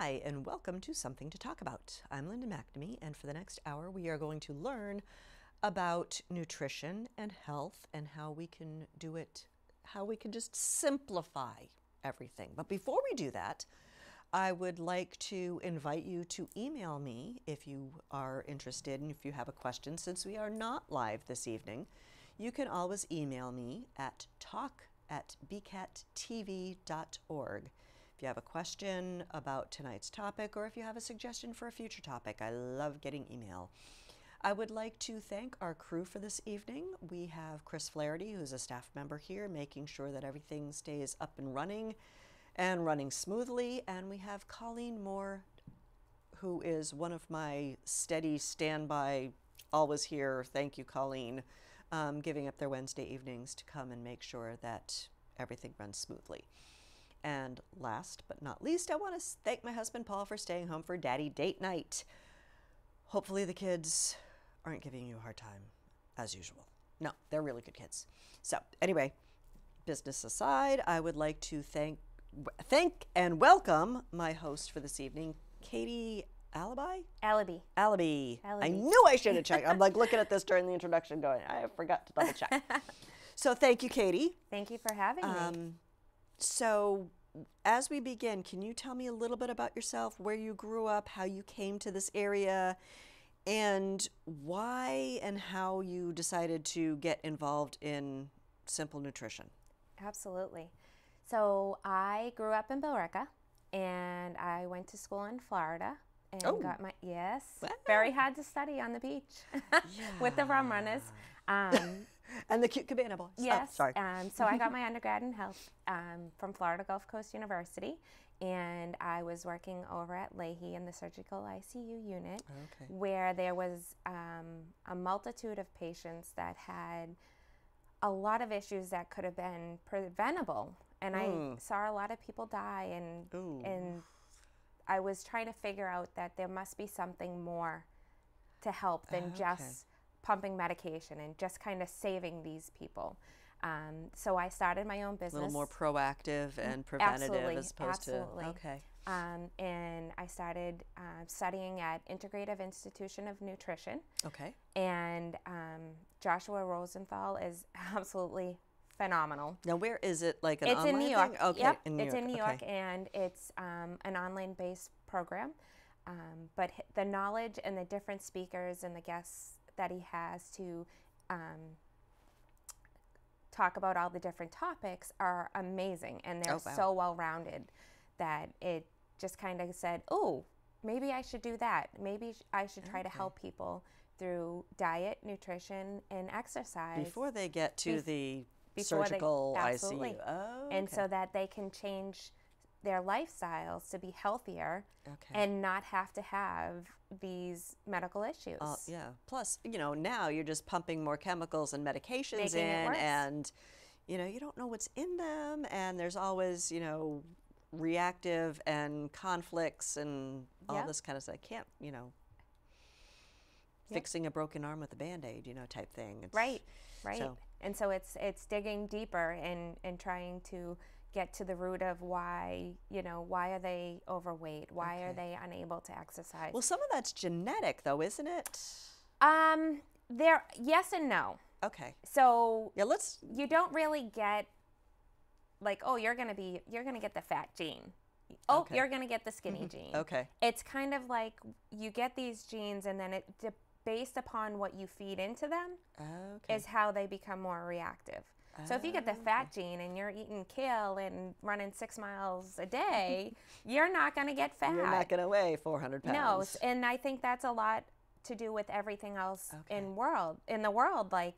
Hi, and welcome to Something to Talk About. I'm Linda McNamee, and for the next hour, we are going to learn about nutrition and health and how we can do it, how we can just simplify everything. But before we do that, I would like to invite you to email me if you are interested and if you have a question. Since we are not live this evening, you can always email me at talk@bcattv.org. If you have a question about tonight's topic or if you have a suggestion for a future topic, I love getting email. I would like to thank our crew for this evening. We have Chris Flaherty, who's a staff member here, making sure that everything stays up and running smoothly. And we have Colleen Moore, who is one of my steady standby, always here, thank you, Colleen, giving up their Wednesday evenings to come and make sure that everything runs smoothly. And last but not least, I want to thank my husband, Paul, for staying home for daddy date night. Hopefully the kids aren't giving you a hard time, as usual. No, they're really good kids. So anyway, business aside, I would like to thank and welcome my host for this evening, Katie Allaby? Allaby. I knew I should have checked. I'm like looking at this during the introduction going, I forgot to double check. So thank you, Katie. Thank you for having me. So as we begin, can you tell me a little bit about yourself, where you grew up, how you came to this area, and why and how you decided to get involved in simple nutrition? Absolutely. So I grew up in Billerica, and I went to school in Florida and got my, very hard to study on the beach with the rum runners. And the cute cabana boys. Yes. Oh, sorry. So I got my undergrad in health from Florida Gulf Coast University, and I was working over at Leahy in the surgical ICU unit, where there was a multitude of patients that had a lot of issues that could have been preventable. And I saw a lot of people die, and I was trying to figure out that there must be something more to help than just pumping medication and just kind of saving these people. So I started my own business. A little more proactive and preventative as opposed to... Okay. And I started studying at Integrative Institution of Nutrition. Okay. And Joshua Rosenthal is absolutely phenomenal. Now, where is it? Like an it's online in New York. thing? Okay. Yep, in New it's York. in New York, and it's an online-based program. But the knowledge and the different speakers and the guests that he has to talk about all the different topics are amazing, and they're so well-rounded that it just kind of said, oh, maybe I should do that. Maybe I should try to help people through diet, nutrition, and exercise. Before they get to the surgical ICU. Oh, and so that they can change their lifestyles to be healthier and not have to have these medical issues. Plus, now you're just pumping more chemicals and medications in, and you don't know what's in them, and there's always reactive and conflicts and all this kind of stuff. I can't fixing a broken arm with a Band-Aid type thing. It's, right. And so it's digging deeper and trying to get to the root of why are they overweight? Why are they unable to exercise? Well, some of that's genetic, though, isn't it? Yes and no. Okay. So you don't really get like, oh, you're gonna get the fat gene. Oh, you're gonna get the skinny gene. Okay. It's kind of like you get these genes, and then based upon what you feed into them is how they become more reactive. So if you get the fat gene and you're eating kale and running 6 miles a day, you're not going to get fat. You're not going to weigh 400 pounds. No, and I think that's a lot to do with everything else in the world. Like,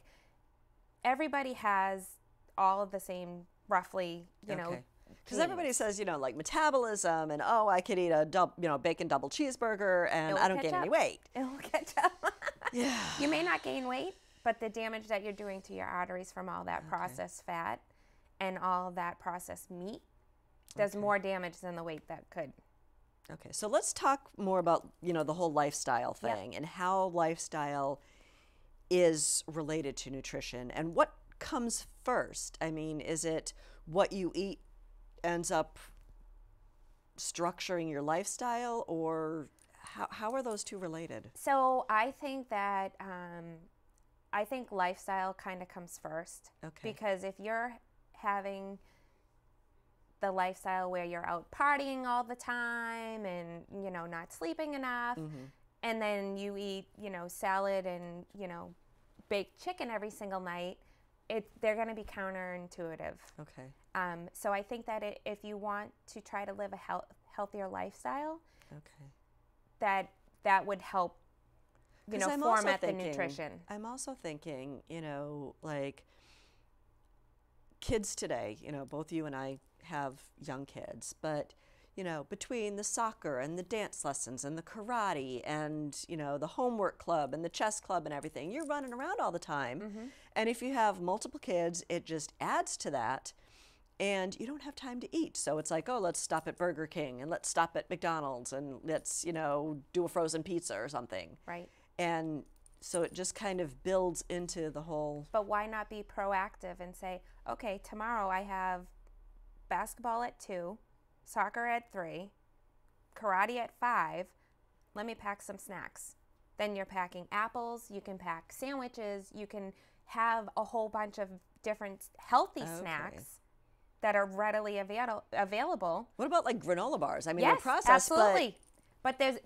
everybody has all of the same, roughly, because everybody says, like metabolism, and I could eat a bacon double cheeseburger and I don't gain any weight. It'll catch up. Yeah. You may not gain weight, but the damage that you're doing to your arteries from all that processed fat and all that processed meat does more damage than the weight that could. Okay, so let's talk more about, the whole lifestyle thing and how lifestyle is related to nutrition and what comes first. I mean, is it what you eat ends up structuring your lifestyle, or how are those two related? So I think that I think lifestyle kind of comes first. Okay. Because if you're having the lifestyle where you're out partying all the time and, you know, not sleeping enough, and then you eat, you know, salad and, you know, baked chicken every single night, they're going to be counterintuitive. Okay. So I think that if you want to try to live a healthier lifestyle, that would help, you know, format the nutrition. I'm also thinking, you know, like kids today, you know, both you and I have young kids, but, you know, between the soccer and the dance lessons and the karate and, you know, the homework club and the chess club and everything, you're running around all the time. And if you have multiple kids, it just adds to that. And you don't have time to eat. So it's like, oh, let's stop at Burger King and let's stop at McDonald's and let's, you know, do a frozen pizza or something. Right. And so it just kind of builds into the whole. But why not be proactive and say, okay, tomorrow I have basketball at 2, soccer at 3, karate at 5. Let me pack some snacks. Then you're packing apples. You can pack sandwiches. You can have a whole bunch of different healthy snacks that are readily available. What about like granola bars? I mean, yes, they're processed, absolutely. But there's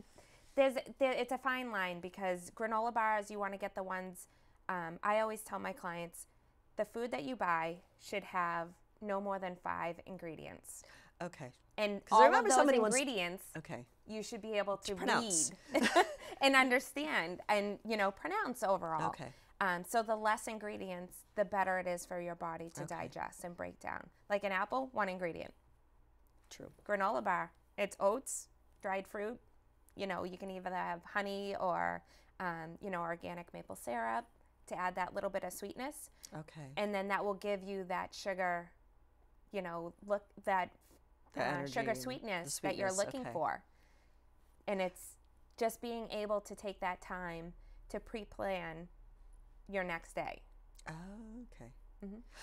it's a fine line, because granola bars, you want to get the ones. I always tell my clients, the food that you buy should have no more than 5 ingredients. Okay. And all of those ingredients, okay, you should be able to pronounce. read and understand and, you know, pronounce overall. Okay. So the less ingredients, the better it is for your body to digest and break down. Like an apple, 1 ingredient. True. Granola bar, it's oats, dried fruit. You know, you can either have honey or, you know, organic maple syrup to add that little bit of sweetness. Okay. And then that will give you that sugar, you know, that sugar sweetness that you're looking for. And it's just being able to take that time to pre-plan your next day. Oh, okay.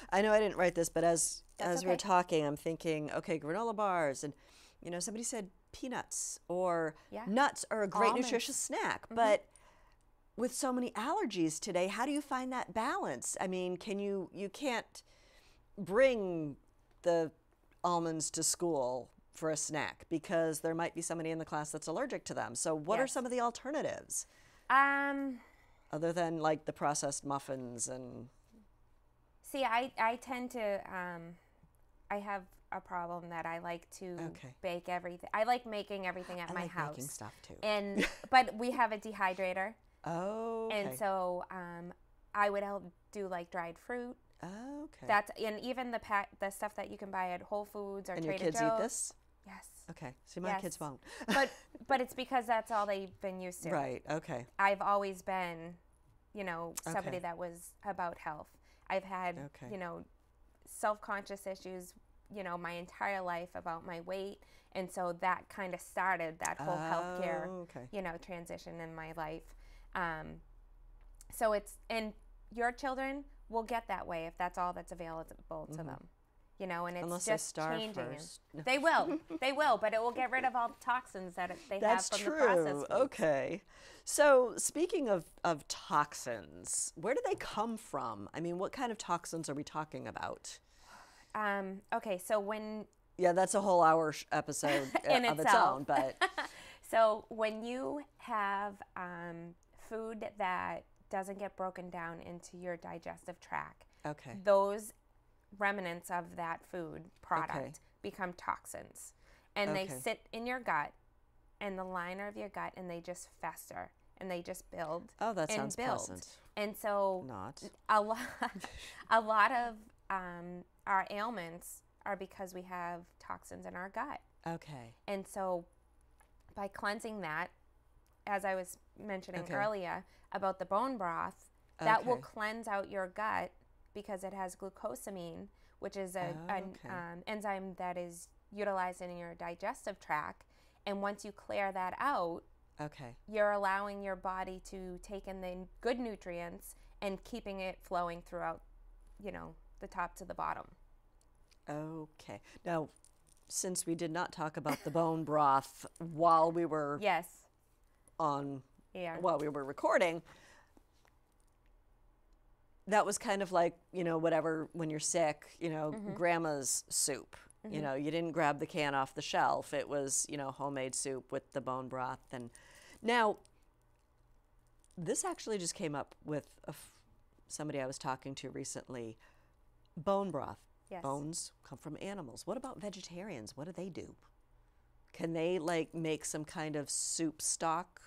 I know I didn't write this, but as we're talking, I'm thinking, okay, granola bars, and, you know, somebody said peanuts or nuts are a great nutritious snack, but with so many allergies today, how do you find that balance? I mean, you can't bring the almonds to school for a snack because there might be somebody in the class that's allergic to them. So what are some of the alternatives? Other than like the processed muffins and... See, I tend to, I have a problem that I like to bake everything. I like making everything at my house. I like baking stuff too. But we have a dehydrator. Oh, okay. And so I would help do like dried fruit. Oh, okay. And even the stuff that you can buy at Whole Foods or Trader Joe's. And your kids eat this? Yes. Okay. See, my kids won't. but it's because that's all they've been used to. Right. Okay. I've always been, you know, somebody that was about health. I've had, you know, self-conscious issues, you know, my entire life about my weight. And so that kind of started that whole healthcare, you know, transition in my life. So and your children will get that way if that's all that's available to them. You know, and it's unless just they starve changing. First. They will, but it will get rid of all the toxins that they have from the processed foods. Okay. So speaking of toxins, where do they come from? I mean, what kind of toxins are we talking about? Okay, so when... Yeah, that's a whole hour episode of its own, but... So when you have food that doesn't get broken down into your digestive tract, those remnants of that food product become toxins, and they sit in your gut and the liner of your gut, and they just fester and they just build. Oh, that sounds pleasant. And so not a lot of our ailments are because we have toxins in our gut. Okay. And so by cleansing that, as I was mentioning earlier about the bone broth, that will cleanse out your gut, because it has glucosamine, which is an enzyme that is utilized in your digestive tract. And once you clear that out, you're allowing your body to take in the good nutrients and keeping it flowing throughout, you know, the top to the bottom. Okay. Now, since we did not talk about the bone broth while we were while we were recording, that was kind of like, you know, whatever, when you're sick, you know, grandma's soup. You know, you didn't grab the can off the shelf. It was, you know, homemade soup with the bone broth. And now, this actually just came up with somebody I was talking to recently. Bone broth. Yes. Bones come from animals. What about vegetarians? What do they do? Can they, like, make some kind of soup stock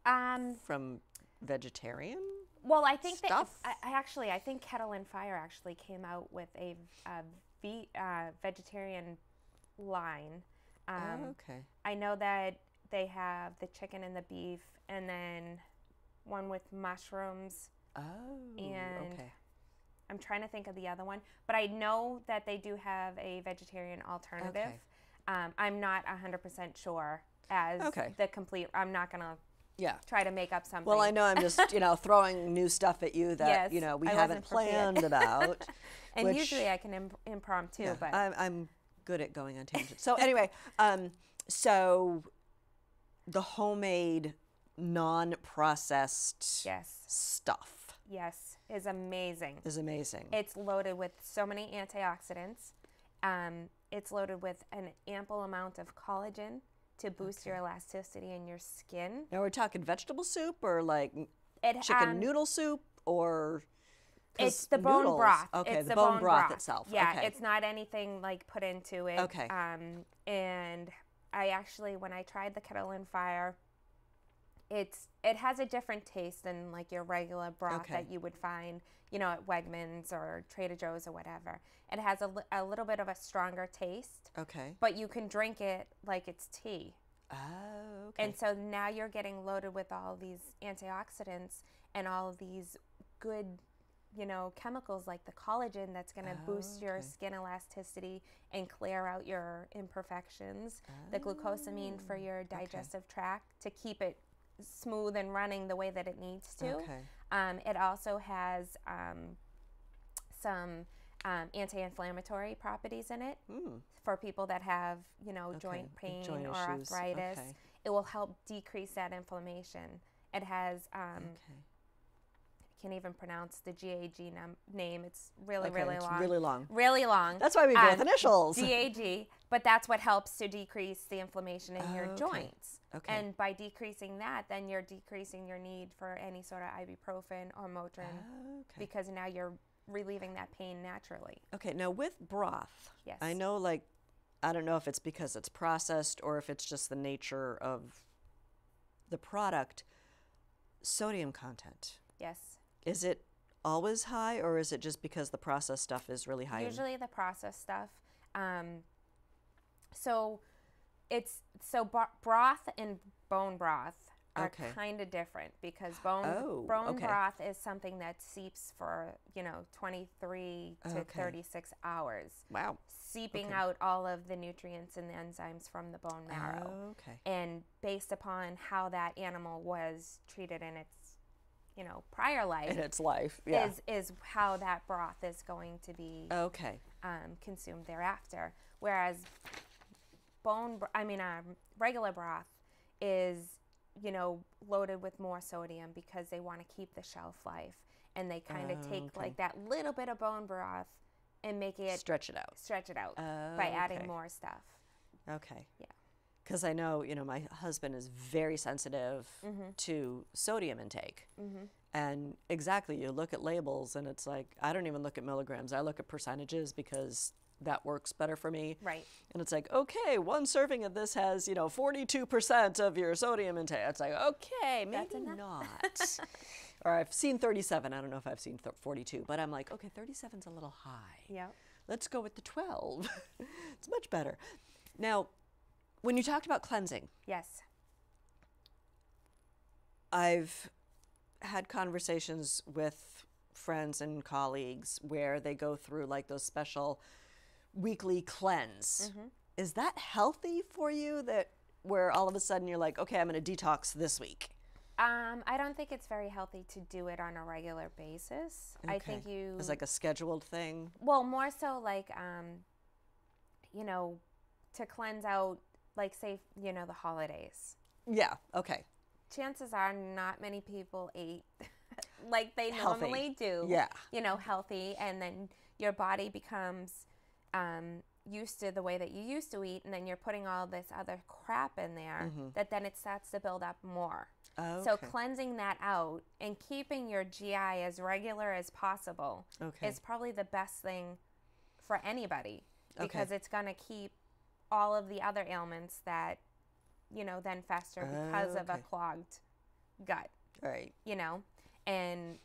from vegetarian? Well, I think stuff? I think Kettle and Fire actually came out with a vegetarian line. Okay. I know that they have the chicken and the beef, and then one with mushrooms. Oh, and okay. I'm trying to think of the other one, but I know that they do have a vegetarian alternative. Okay. I'm not 100% sure as the complete. I'm not gonna try to make up something. Well, I know I'm just, you know, throwing new stuff at you that, you know, we haven't planned about. And usually I can impromptu, but I'm good at going on tangents. So anyway, so the homemade, non-processed stuff. Yes, is amazing. Is amazing. It's loaded with so many antioxidants. It's loaded with an ample amount of collagen to boost your elasticity in your skin. Now we're talking vegetable soup or like chicken noodle soup, or it's the bone broth. Okay, it's the bone broth itself. Yeah, okay. It's not anything like put into it. Okay. And I actually, when I tried the Kettle and Fire, it has a different taste than like your regular broth that you would find, you know, at Wegmans or Trader Joe's or whatever. It has a little bit of a stronger taste. Okay. But you can drink it like it's tea. Oh, okay. And so now you're getting loaded with all these antioxidants and all of these good, you know, chemicals like the collagen that's going to boost your skin elasticity and clear out your imperfections. The glucosamine for your digestive tract to keep it smooth and running the way that it needs to. Okay. It also has some anti-inflammatory properties in it for people that have, you know, joint pain or arthritis. Okay. It will help decrease that inflammation. It has, I can't even pronounce the GAG name. It's really long. Really long. Really long. That's why we go with initials. GAG, but that's what helps to decrease the inflammation in your joints. Okay. And by decreasing that, then you're decreasing your need for any sort of ibuprofen or Motrin because now you're relieving that pain naturally. Okay, now with broth, I know, like, I don't know if it's because it's processed or if it's just the nature of the product, sodium content. Yes. Is it always high, or is it just because the processed stuff is really high? Usually the processed stuff. Broth and bone broth are kind of different because bone broth is something that seeps for, you know, 23 to 36 hours. Wow. Seeping out all of the nutrients and the enzymes from the bone marrow. And based upon how that animal was treated in its, you know, prior life. In its life, is how that broth is going to be consumed thereafter. Whereas regular broth is, you know, loaded with more sodium because they want to keep the shelf life, and they kind of take like that little bit of bone broth and make it stretch it out by adding more stuff. Okay. Yeah. Because I know, you know, my husband is very sensitive to sodium intake. And exactly, you look at labels and it's like, I don't even look at milligrams. I look at percentages because that works better for me. Right. And it's like, okay, one serving of this has, you know, 42% of your sodium intake. It's like, okay, maybe not. Or I've seen 37. I don't know if I've seen 42, but I'm like, okay, 37's a little high. Yeah. Let's go with the 12. It's much better. Now, when you talked about cleansing. Yes. I've had conversations with friends and colleagues where they go through like those special weekly cleanse. Is that healthy for you, that where all of a sudden you're like, okay, I'm going to detox this week? I don't think it's very healthy to do it on a regular basis. I think it's like a scheduled thing. Well, more so like, you know, to cleanse out, like, say, you know, the holidays. Yeah, okay. Chances are not many people ate like they Healthy. normally do. Yeah. You know, healthy, and then your body becomes used to the way that you used to eat, and then you're putting all this other crap in there that then it starts to build up more. Okay. So cleansing that out and keeping your GI as regular as possible is probably the best thing for anybody, because it's going to keep all of the other ailments that, you know, then fester because of a clogged gut. Right. You know, and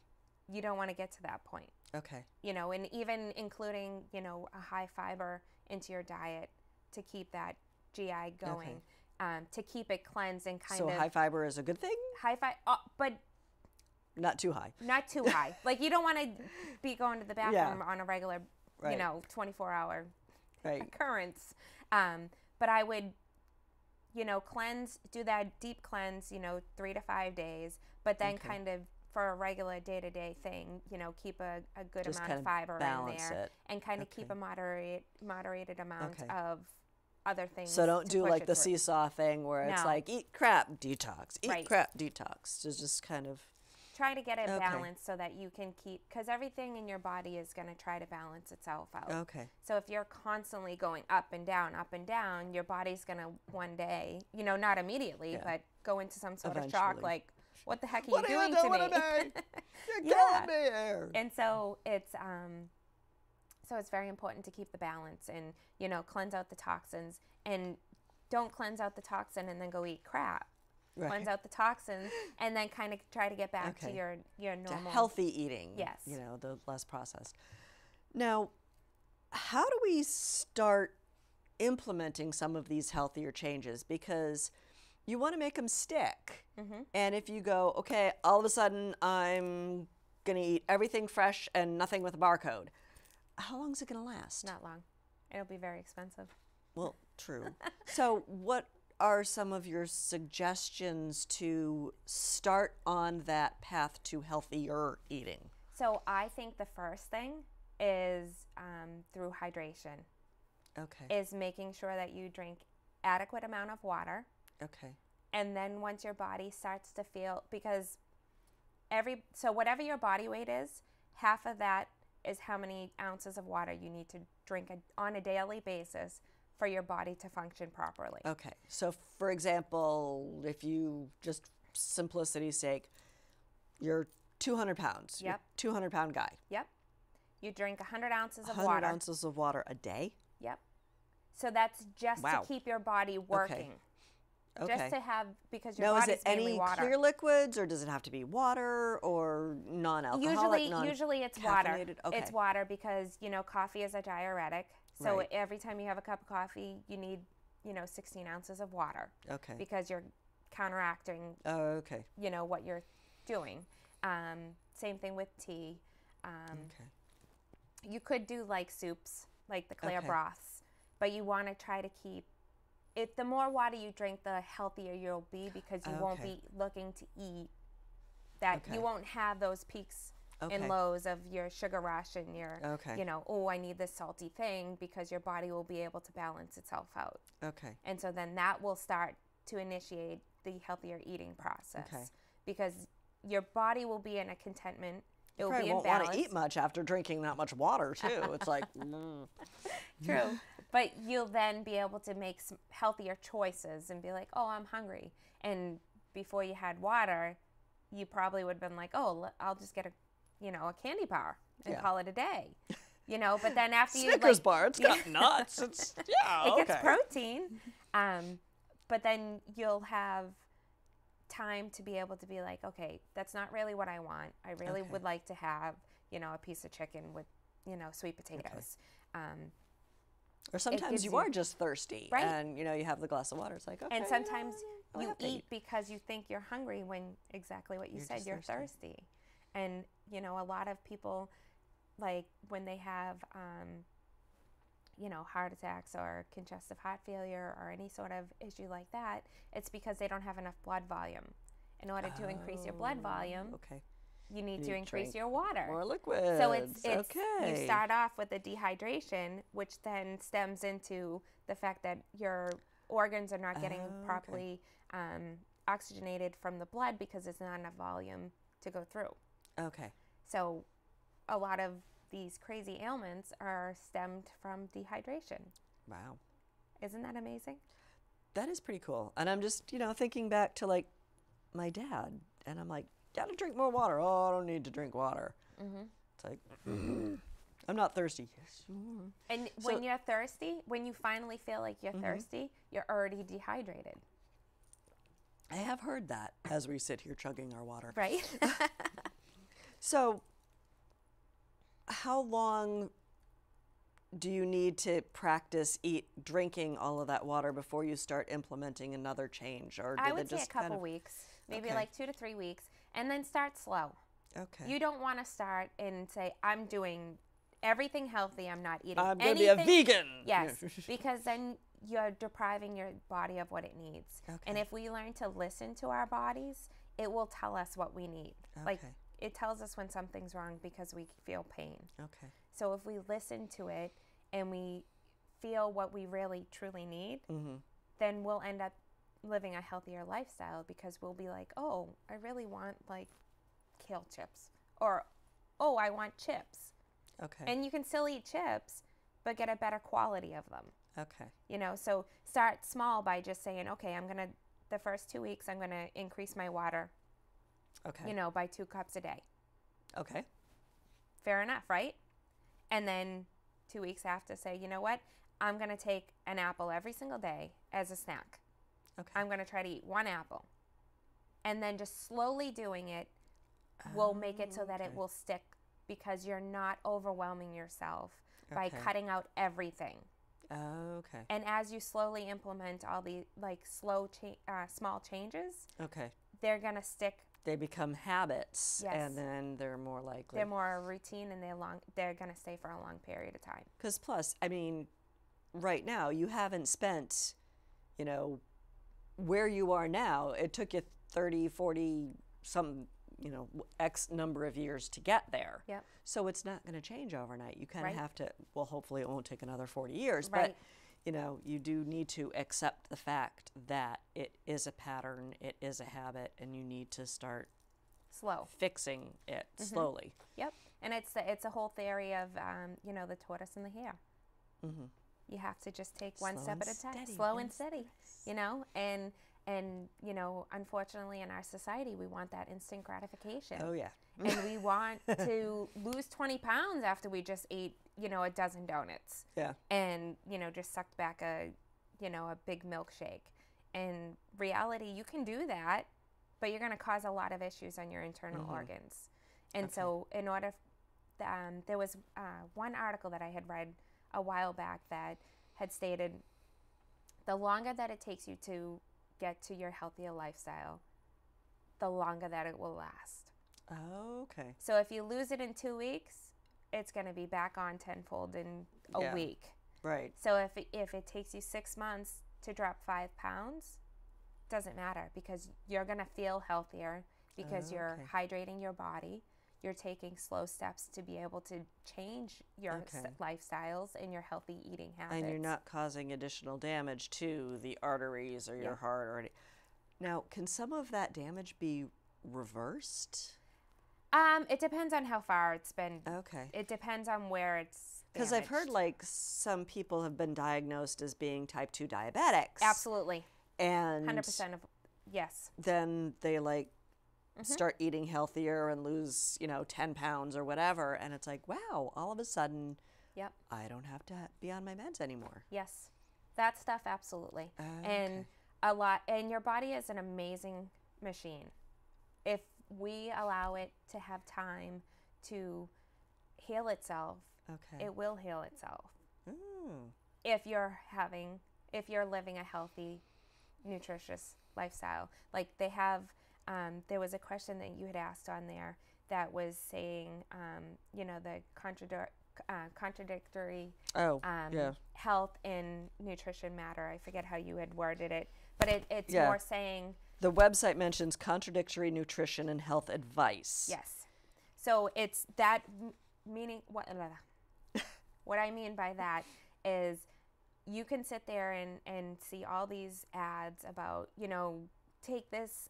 you don't want to get to that point. Okay. You know, and even including, you know, a high fiber into your diet to keep that GI going, to keep it cleansed and kind of. So high fiber is a good thing? High fiber, but. Not too high. Not too high. Like, you don't want to be going to the bathroom on a regular, you know, 24-hour occurrence. But I would, you know, do that deep cleanse, you know, 3 to 5 days, but then kind of for a regular day-to-day thing, you know, keep a good Just amount of fiber in there and kind of keep a moderated amount of other things. So don't do like the seesaw thing where it's like eat crap, detox, eat crap, detox. Just kind of try to get it balanced so that you can keep, because everything in your body is going to try to balance itself out. Okay. So if you're constantly going up and down, your body's going to one day, you know, not immediately, but go into some sort of shock, like, what the heck are you doing to me? You're killing me here. And so it's very important to keep the balance and, you know, cleanse out the toxins, and don't cleanse out the toxin and then go eat crap. Right. Cleanse out the toxins and then kind of try to get back to your normal. To healthy eating. Yes. You know, the less processed. Now, how do we start implementing some of these healthier changes? Because you want to make them stick. And if you go, okay, all of a sudden I'm going to eat everything fresh and nothing with a barcode, how long is it going to last? Not long. It'll be very expensive. Well, true. So what are some of your suggestions to start on that path to healthier eating? So I think the first thing is through hydration. Okay. Is making sure that you drink adequate amount of water. Okay. And then once your body starts to feel, because so whatever your body weight is, half of that is how many ounces of water you need to drink on a daily basis for your body to function properly. Okay. So for example, if you, just simplicity's sake, you're 200 pounds. Yep. 200-pound guy. Yep. You drink 100 ounces of 100 water. 100 ounces of water a day? Yep. So that's just to keep your body working. Okay. Just to have, because your body's mainly water. Now, is it any clear liquids, or does it have to be water or non-alcoholic? Usually it's water. Okay. It's water because, you know, coffee is a diuretic. So every time you have a cup of coffee, you need, you know, 16 ounces of water. Okay. Because you're counteracting, you know, what you're doing. Same thing with tea. You could do like soups, like the clear broths, but you want to try to keep it. The more water you drink, the healthier you'll be, because you won't be looking to eat that. You won't have those peaks and lows of your sugar rush and your, you know, oh, I need this salty thing, because your body will be able to balance itself out. Okay. And so then that will start to initiate the healthier eating process, because your body will be in a contentment. It will be in balance. You won't want to eat much after drinking that much water, too. It's like, True. But you'll then be able to make some healthier choices and be like, oh, I'm hungry. And before you had water, you probably would have been like, oh, I'll just get a candy bar and call it a day. You know, but then after you Snickers bar, it's got nuts. It's it gets protein. But then you'll have time to be able to be like, okay, that's not really what I want. I really would like to have, you know, a piece of chicken with, you know, sweet potatoes. Or sometimes you are just thirsty, and, you know, you have the glass of water. It's like, okay. And sometimes you eat because you think you're hungry, when exactly what you said, you're thirsty. And, you know, a lot of people, like, when they have, you know, heart attacks or congestive heart failure or any sort of issue like that, it's because they don't have enough blood volume. In order to increase your blood volume, you need to increase your water. More liquids. So it's okay. You start off with the dehydration, which then stems into the fact that your organs are not getting properly oxygenated from the blood because there's not enough volume to go through. Okay. So a lot of these crazy ailments are stemmed from dehydration. Wow. Isn't that amazing? That is pretty cool. And I'm just, thinking back to like my dad, and I'm like, gotta drink more water. Oh, I don't need to drink water. Mm-hmm. It's like, I'm not thirsty. Yes, you are. And when you're thirsty, when you finally feel like you're thirsty, you're already dehydrated. I have heard that as we sit here chugging our water. Right. So how long do you need to practice drinking all of that water before you start implementing another change? Or I would say a couple weeks, maybe like 2 to 3 weeks, and then start slow. Okay. You don't want to start and say, I'm doing everything healthy, I'm not eating I'm anything. going to be a vegan. Yes, because then you're depriving your body of what it needs. Okay. And if we learn to listen to our bodies, it will tell us what we need. Okay. Like, it tells us when something's wrong because we feel pain. Okay. So if we listen to it and we feel what we really truly need, then we'll end up living a healthier lifestyle because we'll be like, oh, I really want like kale chips, or oh, I want chips. Okay. And you can still eat chips, but get a better quality of them. Okay. So start small by just saying, okay, the first 2 weeks, I'm going to increase my water, Okay. by 2 cups a day. Okay. Fair enough, right? And then 2 weeks after, say, you know what? I'm going to take an apple every single day as a snack. Okay. I'm going to try to eat 1 apple. And then just slowly doing it will make it so that it will stick, because you're not overwhelming yourself by cutting out everything. Okay. And as you slowly implement all the like small changes, they're going to stick. They become habits, Yes. and then they're more likely. They're more routine, and they're going to stay for a long period of time. Because plus, I mean, right now, you haven't spent, where you are now. It took you 30, 40, some, X number of years to get there. Yep. So it's not going to change overnight. You kind of Right. have to, well, hopefully it won't take another 40 years. Right. But, you do need to accept the fact that it is a pattern, it is a habit, and you need to start Slow. fixing it slowly. Yep. And it's a whole theory of, the tortoise and the hare. Mm-hmm. You have to just take one Slow step and at a time, steady. slow and Yes. steady, and unfortunately in our society, we want that instant gratification. Oh, yeah. And we want to lose 20 pounds after we just ate, a dozen donuts. Yeah. And, just sucked back a big milkshake. In reality, you can do that, but you're going to cause a lot of issues on your internal organs. And so in order, there was one article that I had read a while back that had stated the longer that it takes you to get to your healthier lifestyle, the longer that it will last. Oh, okay. So if you lose it in 2 weeks, it's going to be back on tenfold in a week. Right. So if it takes you 6 months to drop 5 pounds, doesn't matter, because you're going to feel healthier because you're hydrating your body. You're taking slow steps to be able to change your lifestyles and your healthy eating habits. And you're not causing additional damage to the arteries or your heart or any. Now, can some of that damage be reversed? It depends on how far it's been. Okay. It depends on where it's Because I've heard like some people have been diagnosed as being type 2 diabetics. Absolutely. And 100% of, yes. Then they start eating healthier and lose, 10 pounds or whatever. And it's like, wow, all of a sudden, Yep. I don't have to be on my meds anymore. Yes. That stuff, absolutely. And your body is an amazing machine. If we allow it to have time to heal itself, it will heal itself. Mm. If you're living a healthy, nutritious lifestyle. Like they have, there was a question that you had asked on there that was saying, the contradictory health and nutrition matter. I forget how you had worded it, but it's more saying. The website mentions contradictory nutrition and health advice. Yes. So it's that meaning, what I mean by that is you can sit there and see all these ads about, you know, take this,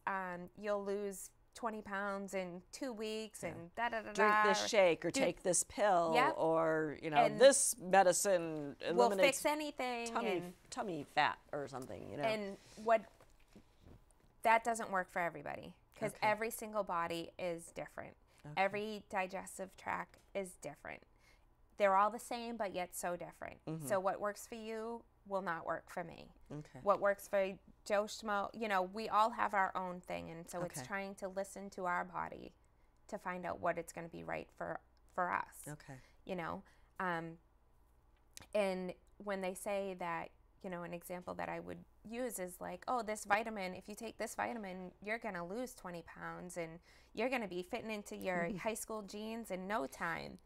you'll lose 20 pounds in 2 weeks and da-da-da-da. Drink this shake or take this pill or, you know, and this medicine will eliminates fix anything. tummy fat or something, you know. And that doesn't work for everybody because every single body is different. Every digestive tract is different. They're all the same, but yet so different. So what works for you will not work for me. What works for Joe Schmo, you know, we all have our own thing. And so it's trying to listen to our body to find out what it's going to be right for us. You know, and when they say that, you know, an example that I would use is like, oh, this vitamin, if you take this vitamin, you're going to lose 20 pounds and you're going to be fitting into your high school jeans in no time.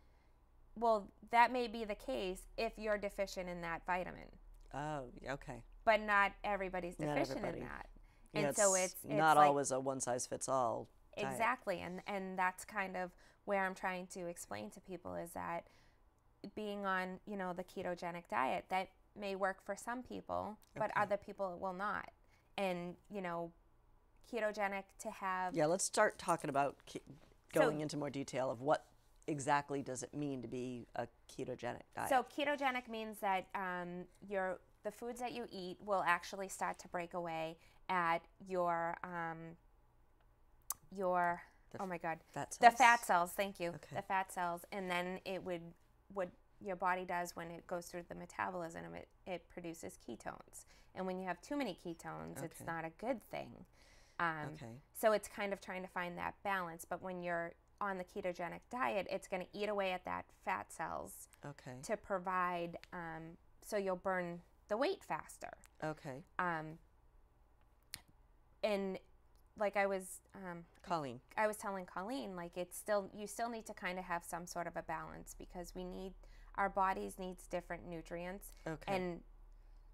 Well, that may be the case if you're deficient in that vitamin. Oh, okay. But not everybody's deficient in that. And so it's not like, always a one-size-fits-all diet. Exactly. And that's kind of where I'm trying to explain to people is that being on, you know, the ketogenic diet, that may work for some people, but other people it will not. And, you know, ketogenic to have... Yeah, let's start talking about going into more detail of what exactly does it mean to be a ketogenic diet. So ketogenic means that the foods that you eat will actually start to break away at your oh my God, fat cells. The fat cells. Thank you. The fat cells, and then it would what your body does when it goes through the metabolism, it produces ketones, and when you have too many ketones, it's not a good thing. So it's kind of trying to find that balance. But when you're on the ketogenic diet, it's going to eat away at that fat cells to provide, so you'll burn the weight faster. And like I was telling Colleen, like you still need to kind of have some sort of a balance because our bodies needs different nutrients, and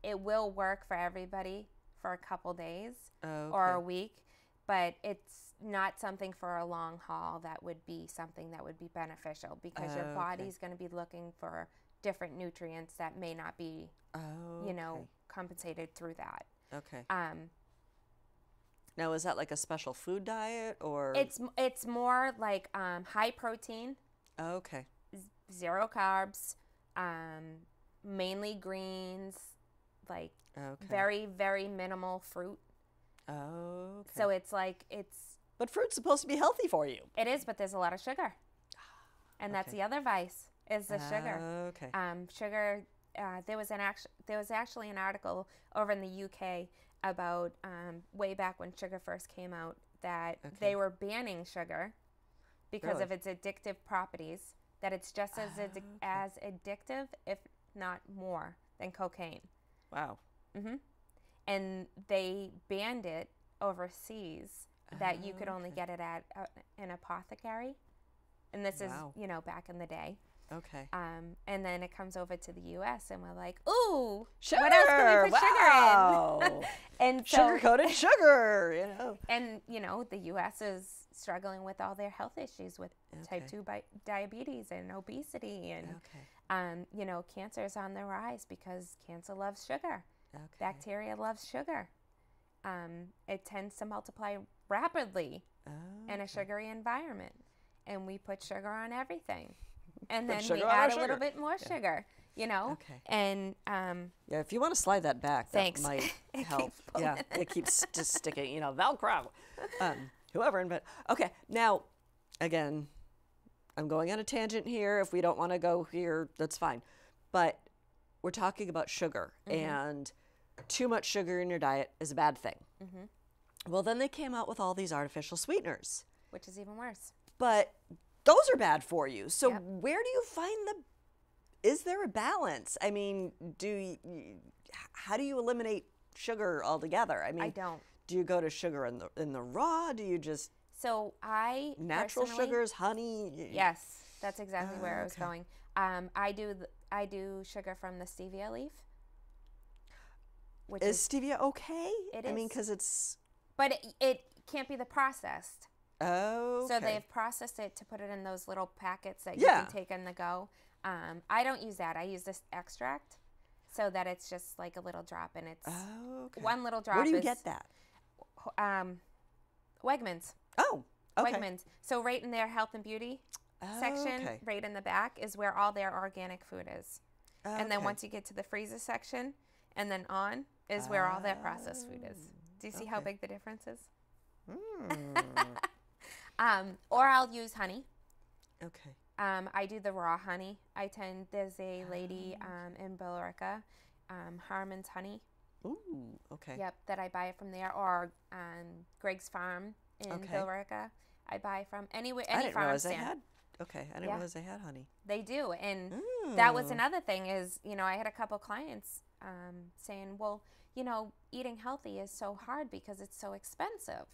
it will work for everybody for a couple days or a week, but it's not something for a long haul that would be something that would be beneficial because your body's going to be looking for different nutrients that may not be, you know, compensated through that. Now, is that like a special food diet or? It's more like high protein. Zero carbs, mainly greens, like very, very minimal fruit. So it's like But fruit's supposed to be healthy for you. It is, but there's a lot of sugar. And that's the other vice, is the sugar. Sugar, there was actually an article over in the UK about way back when sugar first came out that they were banning sugar because of its addictive properties, that it's just as addictive, if not more, than cocaine. Wow. And they banned it overseas, that you could only get it at an apothecary. And this is, you know, back in the day. And then it comes over to the U.S. and we're like, ooh, sugar! What else can we put sugar in? And so, sugar-coated sugar, you know. And, you know, the U.S. is struggling with all their health issues with type 2 diabetes and obesity. And, you know, cancer is on the rise because cancer loves sugar. Bacteria loves sugar. It tends to multiply rapidly in a sugary environment. And we put sugar on everything. And then we add a little bit more sugar, you know? And if you want to slide that back, thanks. That might help. It keeps just sticking, you know, Velcro. Whoever invented. Now, again, I'm going on a tangent here. If we don't want to go here, that's fine. But we're talking about sugar, and too much sugar in your diet is a bad thing. Well, then they came out with all these artificial sweeteners. Which is even worse. But those are bad for you. So where do you find is there a balance? I mean, how do you eliminate sugar altogether? I mean, I don't. Do you go to sugar in the raw? Do you just natural sugars, honey? Yes, that's exactly where I was going. I do sugar from the stevia leaf. Is stevia okay? It I is. mean, because it's... But it can't be the processed. Oh, So they've processed it to put it in those little packets that you can take on the go. I don't use that. I use this extract so that it's just like a little drop, and it's one little drop. Where do you get that? Wegmans. Oh, okay. Wegmans. So right in their health and beauty section, right in the back, is where all their organic food is. And then once you get to the freezer section and then on is where all their processed food is. Do you see how big the difference is? Or I'll use honey. Okay. I do the raw honey. There's a lady in Billerica, Harmon's Honey. Ooh, okay. Yep, that I buy it from there. Or Greg's Farm in Billerica. I buy from any farm stand. I didn't realize they had honey. They do. And that was another thing is, I had a couple clients saying, well, eating healthy is so hard because it's so expensive,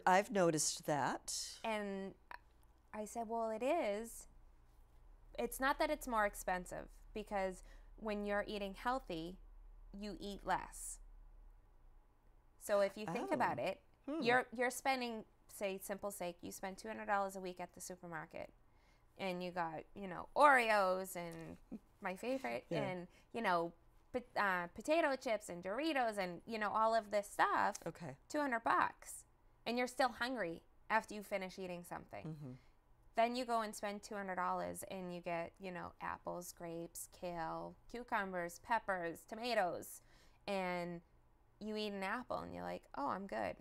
I've noticed that. And I said, well, it is. It's not that it's more expensive, because when you're eating healthy, you eat less. So if you think about it, you're spending, say, simple sake, you spend $200 a week at the supermarket, and you got, Oreos and my favorite, and, potato chips and Doritos and, all of this stuff. Okay. $200. And you're still hungry after you finish eating something. Mm-hmm. Then you go and spend $200 and you get, apples, grapes, kale, cucumbers, peppers, tomatoes, and you eat an apple and you're like, oh, I'm good.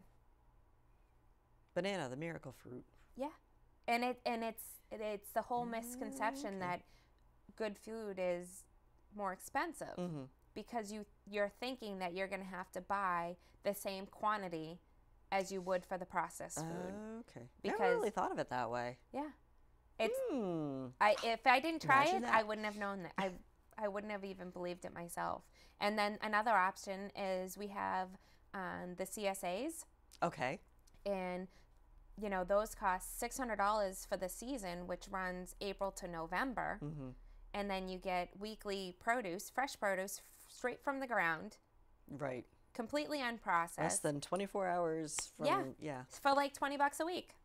Banana, the miracle fruit. Yeah. And it's the whole misconception that good food is more expensive, because you're thinking that you're going to have to buy the same quantity as you would for the processed food. Okay. Because I never really thought of it that way. Yeah. It's if I didn't try it, I wouldn't have known that. I wouldn't have even believed it myself. And then another option is we have the CSAs. Okay. And those cost $600 for the season, which runs April to November. Mm-hmm. And then you get weekly produce, fresh produce, straight from the ground. Right. Completely unprocessed. Less than 24 hours from, for like $20 a week.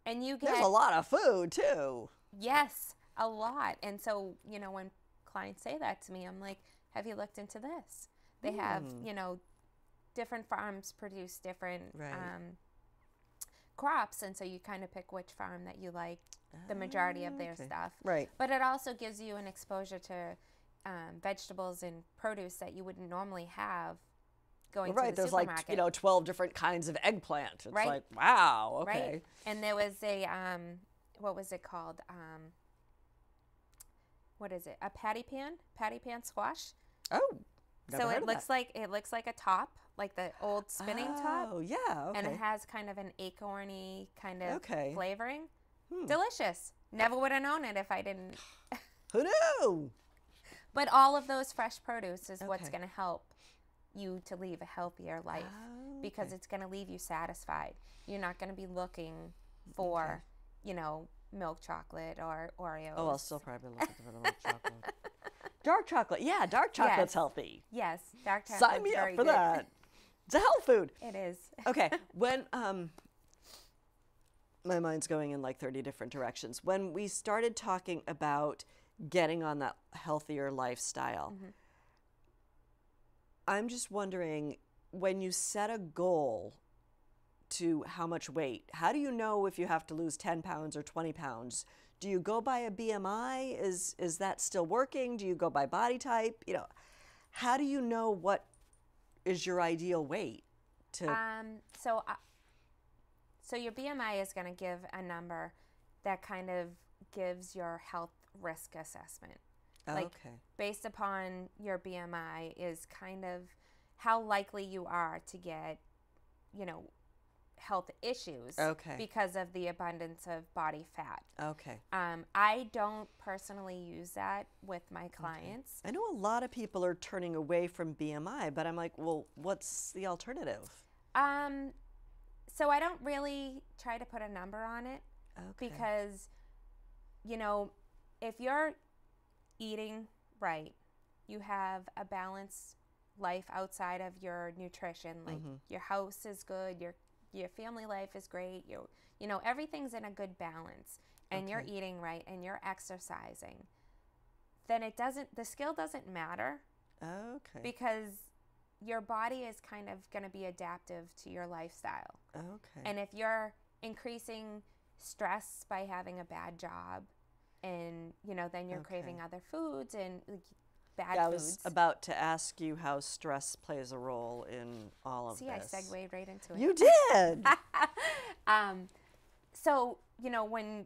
And you get... There's a lot of food, too. Yes, a lot. And so, when clients say that to me, I'm like, have you looked into this? They have, different farms produce different crops. And so you kind of pick which farm that you like the majority of their stuff. Right. But it also gives you an exposure to vegetables and produce that you wouldn't normally have going to the there's supermarket. like 12 different kinds of eggplant. It's right. like, wow, okay. Right. And there was a what was it called? What is it? A patty pan squash. Oh, never so heard it of looks that. like a top, like the old spinning top. Oh, yeah, okay. And it has kind of an acorny kind of flavoring. Hmm. Delicious. Never would have known it if I didn't. Who knew? But all of those fresh produce is what's going to help you to live a healthier life, because it's going to leave you satisfied. You're not going to be looking for, milk chocolate or Oreos. Oh, I'll still probably look for the milk chocolate. Dark chocolate. Yeah, dark chocolate's healthy. Yes, dark chocolate. Sign me up for that. It's a health food. It is. Okay, when my mind's going in like 30 different directions. When we started talking about getting on that healthier lifestyle, I'm just wondering, when you set a goal to how much weight, how do you know if you have to lose 10 pounds or 20 pounds? Do you go by a BMI? Is that still working? Do you go by body type? How do you know what is your ideal weight? So your BMI is going to give a number that kind of gives your health risk assessment. Based upon your BMI is kind of how likely you are to get, health issues because of the abundance of body fat. Okay. I don't personally use that with my clients. I know a lot of people are turning away from BMI, but I'm like, well, what's the alternative? So I don't really try to put a number on it because, if you're eating right, you have a balanced life outside of your nutrition. Like your house is good, your family life is great, you know, everything's in a good balance, and you're eating right and you're exercising, then the skill doesn't matter. Okay. Because your body is kind of going to be adaptive to your lifestyle. Okay. And if you're increasing stress by having a bad job, and, you know, then you're craving other foods and bad foods. I was about to ask you how stress plays a role in all of this. See, I segued right into it. You did! So, you know, when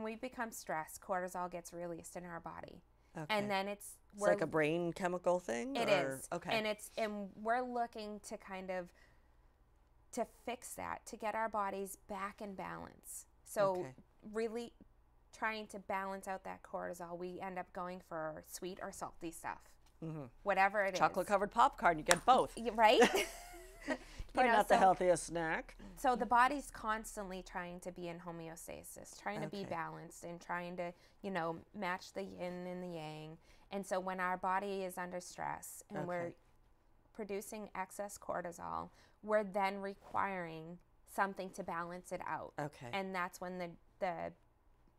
we become stressed, cortisol gets released in our body. Okay. And then it's like a brain chemical thing? It is. Okay. And we're looking to kind of to fix that, to get our bodies back in balance. So really trying to balance out that cortisol, we end up going for sweet or salty stuff. Whatever it is. Chocolate-covered popcorn, you get both. Right? Probably not the healthiest snack. So the body's constantly trying to be in homeostasis, trying to be balanced, and trying to, you know, match the yin and the yang. And so when our body is under stress and we're producing excess cortisol, we're then requiring something to balance it out. And that's when the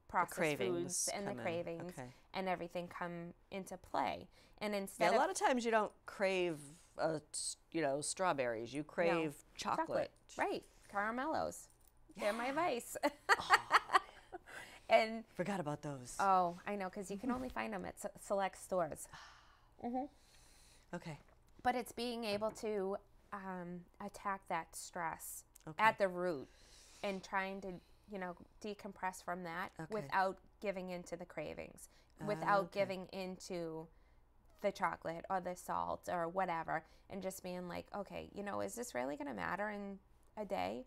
processed foods and the cravings and everything come into play. And instead a lot of times you don't crave you know, strawberries. You crave chocolate. Right. Caramellos. They're my vice. And forgot about those. Oh, I know, because you can only find them at select stores. Okay. But it's being able to attack that stress at the root and trying to, you know, decompress from that without giving into the cravings, without giving into the chocolate or the salt or whatever, and just being like, okay, you know, is this really going to matter in a day?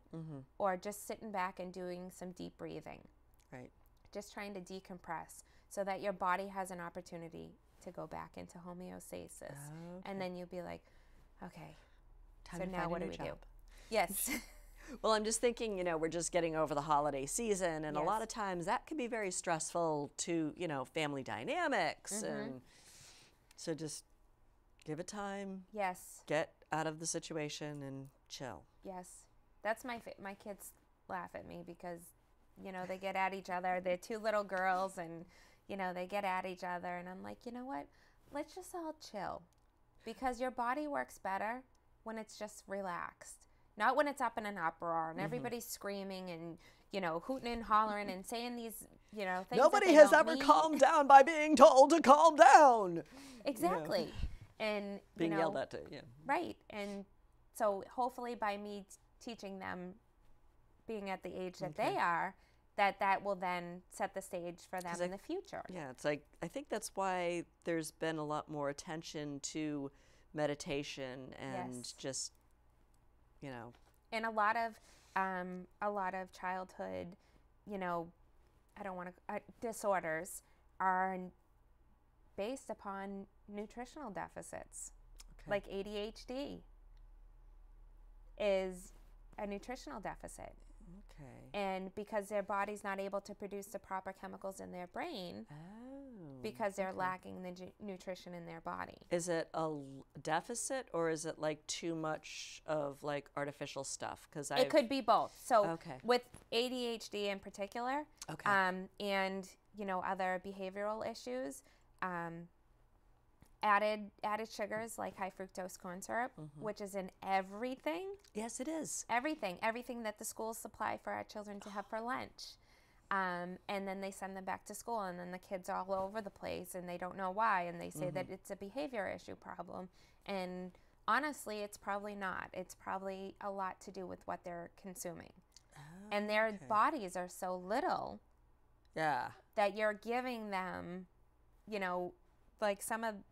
Or just sitting back and doing some deep breathing. Right. Just trying to decompress so that your body has an opportunity to go back into homeostasis. And then you'll be like, okay, so now what do we do? Yes. Well, I'm just thinking, you know, we're just getting over the holiday season, and a lot of times that can be very stressful to, you know, family dynamics. And so just give it time. Yes. Get out of the situation and chill. Yes. That's my kids laugh at me because, you know, they get at each other. They're two little girls, and, you know, they get at each other. And I'm like, you know what? Let's just all chill, because your body works better when it's just relaxed. Not when it's up in an uproar and everybody's screaming and, you know, hooting and hollering and saying these, you know, things. Nobody has ever calmed down by being told to calm down. Exactly. You know. And being yelled at too, Right. And so hopefully by me teaching them, being at the age that they are, that will then set the stage for them in the future. Yeah, it's like, I think that's why there's been a lot more attention to meditation and just, you know. And a lot of childhood, you know, I don't want to, disorders are based upon nutritional deficits. Like ADHD is a nutritional deficit. And because their body's not able to produce the proper chemicals in their brain, because they're lacking the nutrition in their body. Is it a deficit, or is it like too much of like artificial stuff? Because it could be both. So with ADHD in particular, and, you know, other behavioral issues, added sugars like high fructose corn syrup, which is in everything. Yes, it is. Everything that the schools supply for our children to have for lunch. And then they send them back to school, and then the kids are all over the place, and they don't know why, and they say that it's a behavior issue problem. And honestly, it's probably not. It's probably a lot to do with what they're consuming. And their bodies are so little that you're giving them, you know, like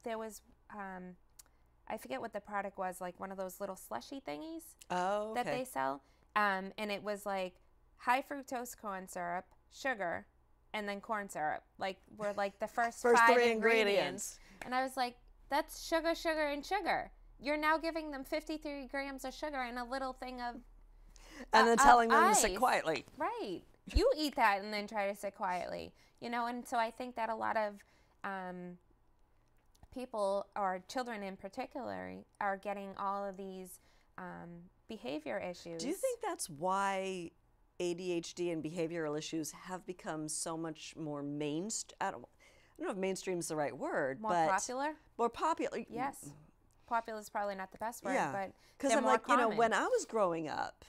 there was, I forget what the product was, like one of those little slushy thingies that they sell. And it was like high fructose corn syrup, sugar, and then corn syrup. Like, were like the first 5 3 ingredients. And I was like, that's sugar, sugar, and sugar. You're now giving them 53 grams of sugar and a little thing of and then telling them ice. To sit quietly. Right. You eat that and then try to sit quietly. You know, and so I think that a lot of people, or children in particular, are getting all of these behavior issues. Do you think that's why ADHD and behavioral issues have become so much more I don't know if mainstream is the right word, more but popular? More popular. Yes. Popular is probably not the best word, Yeah. but because I'm more like, common. when I was growing up,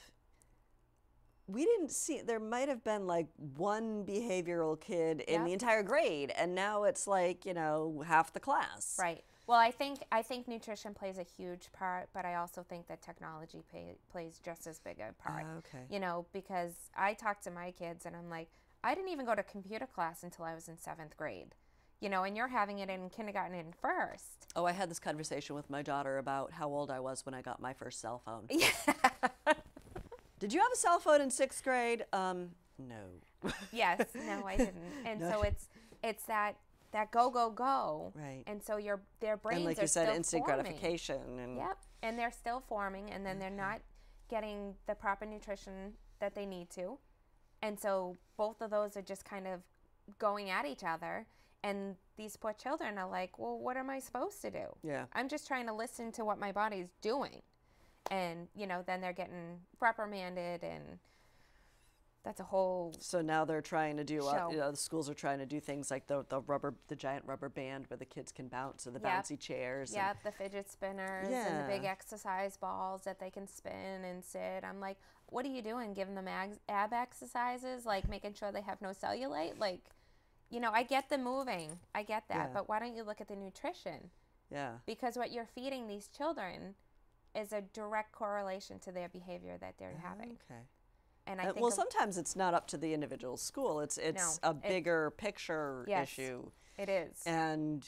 we didn't see, there might have been like one behavioral kid in the entire grade, and now it's like, half the class. Right. Well, I think nutrition plays a huge part, but I also think that technology plays just as big a part. Okay. Because I talk to my kids and I'm like, I didn't even go to computer class until I was in 7th grade. And you're having it in kindergarten and first. Oh, I had this conversation with my daughter about how old I was when I got my first cell phone. Yeah. Did you have a cell phone in 6th grade? No. Yes. No, I didn't. And No. so it's that go. Right. And so their brains and like are you said, still instant forming. gratification. And Yep. And they're still forming, and then they're not getting the proper nutrition that they need to. And so both of those are just kind of going at each other. And these poor children are like, well, what am I supposed to do? Yeah. I'm just trying to listen to what my body's doing. And, then they're getting reprimanded, and that's a whole So now they're trying to do, show. the schools are trying to do things like the giant rubber band where the kids can bounce, and the bouncy chairs. Yeah, the fidget spinners and Yeah. the big exercise balls that they can spin and sit. I'm like, what are you doing? Giving them ab exercises, like making sure they have no cellulite? Like, I get the moving. I get that. Yeah. But why don't you look at the nutrition? Yeah. Because what you're feeding these children is a direct correlation to their behavior that they're having. Okay. And I think well, sometimes it's not up to the individual school. It's a bigger picture issue. It is. And,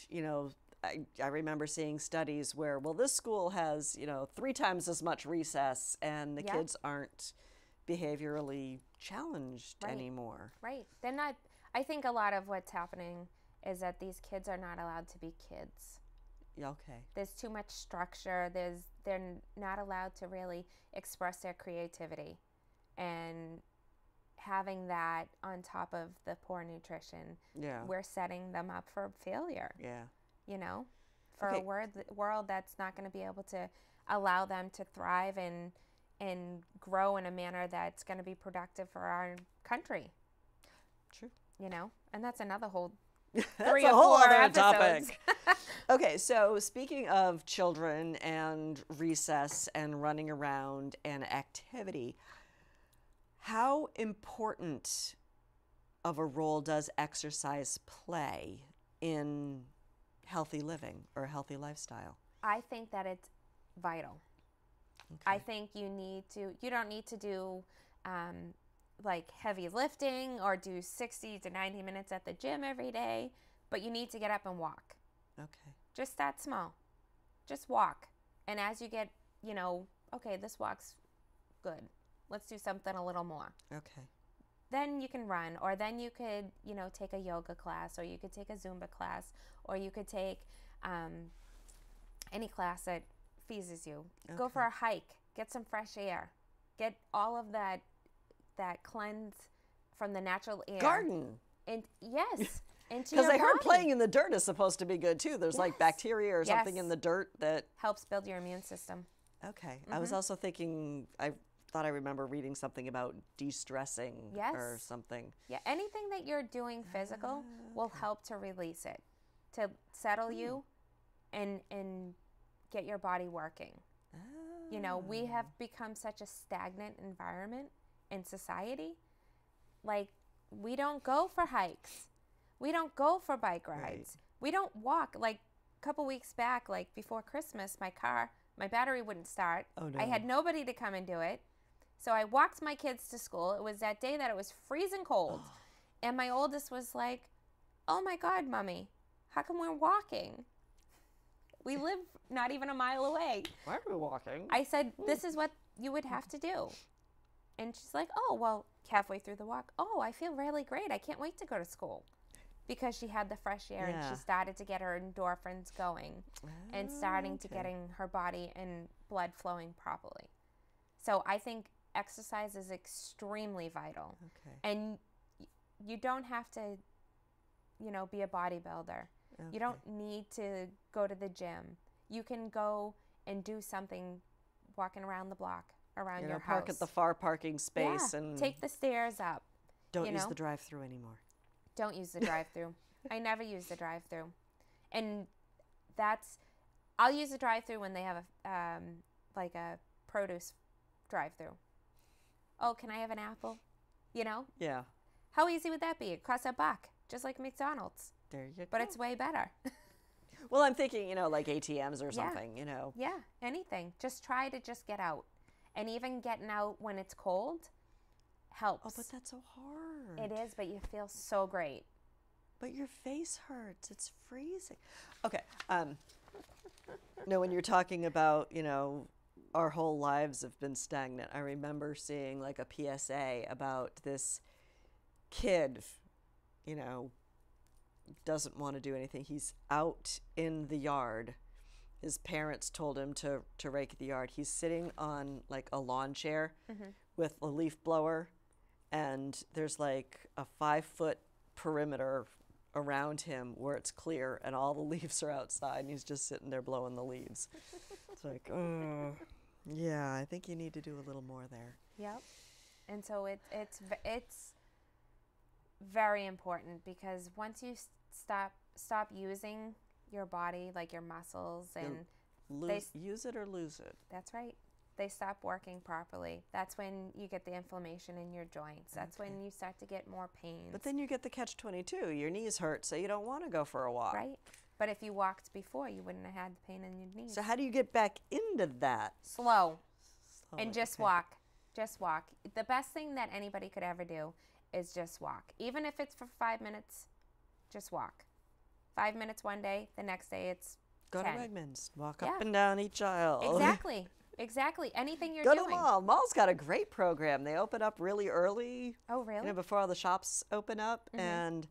I remember seeing studies where, well, this school has, 3 times as much recess, and the kids aren't behaviorally challenged anymore. Right. They're not. I think a lot of what's happening is that these kids are not allowed to be kids. Okay. There's too much structure. They're not allowed to really express their creativity. And having that on top of the poor nutrition, we're setting them up for failure. Yeah. For a world that's not going to be able to allow them to thrive and grow in a manner that's going to be productive for our country. True. And that's another whole That's 3 a or whole 4 other episodes. topic. Okay, so speaking of children and recess and running around and activity, how important of a role does exercise play in healthy living or a healthy lifestyle? I think that it's vital. Okay. I think you don't need to do like heavy lifting or do 60 to 90 minutes at the gym every day, but you need to get up and walk. Okay. Just start small. Just walk. And as you get, okay, this walk's good. Let's do something a little more. Okay. Then you can run, or then you could, take a yoga class, or you could take a Zumba class, or you could take any class that pleases you. Okay. Go for a hike. Get some fresh air. Get all of that cleanse from the natural air. Garden. And yes, into Because your I heard body. Playing in the dirt is supposed to be good too. There's like bacteria or something in the dirt that helps build your immune system. Okay. I was also thinking, I thought I remember reading something about de-stressing or something. Yeah, anything that you're doing physical will help to release it, to settle you and get your body working. We have become such a stagnant environment in society. Like, we don't go for hikes. We don't go for bike rides. Right. We don't walk. Like, a couple weeks back, like before Christmas, my battery wouldn't start. Oh, no. I had nobody to come and do it. So I walked my kids to school. It was that day that it was freezing cold. And my oldest was like, oh my God, Mommy, how come we're walking? We live not even a mile away. Why are we walking? I said, this is what you would have to do. And she's like, oh, well, halfway through the walk, oh, I feel really great. I can't wait to go to school. Because she had the fresh air and she started to get her endorphins going and starting to getting her body and blood flowing properly. So I think exercise is extremely vital. Okay. And you don't have to, be a bodybuilder. Okay. You don't need to go to the gym. You can go and do something walking around the block around your house. Park at the far parking space and take the stairs up. Don't use the drive-through anymore. Don't use the drive-through. I never use the drive-through, and I'll use the drive-through when they have like a produce drive-through. Oh, can I have an apple? Yeah. How easy would that be? It costs $1, just like McDonald's. There you go. But it's way better. Well, I'm thinking, like ATMs or something, Yeah, anything. Just try to just get out. And even getting out when it's cold helps. Oh, but that's so hard. It is, but you feel so great. But your face hurts. It's freezing. Okay. No, when you're talking about, our whole lives have been stagnant, I remember seeing like a PSA about this kid, doesn't want to do anything. He's out in the yard. His parents told him to rake the yard. He's sitting on like a lawn chair with a leaf blower, and there's like a 5-foot perimeter around him where it's clear and all the leaves are outside, and he's just sitting there blowing the leaves. It's like, oh, yeah, I think you need to do a little more there. Yep. And so it's very important, because once you stop using your body, like your muscles, and use it or lose it. That's right. They stop working properly. That's when you get the inflammation in your joints. That's when you start to get more pain. But then you get the catch-22. Your knees hurt, so you don't want to go for a walk. Right. But if you walked before, you wouldn't have had the pain in your knees. So how do you get back into that? Slow. And just walk. Just walk. The best thing that anybody could ever do is just walk. Even if it's for 5 minutes, just walk. 5 minutes one day, the next day it's Go 10. to Wegmans. Walk up and down each aisle. Exactly. Exactly. Anything you're doing. Go to the mall. Mall's got a great program. They open up really early. Oh, really? Before all the shops open up. And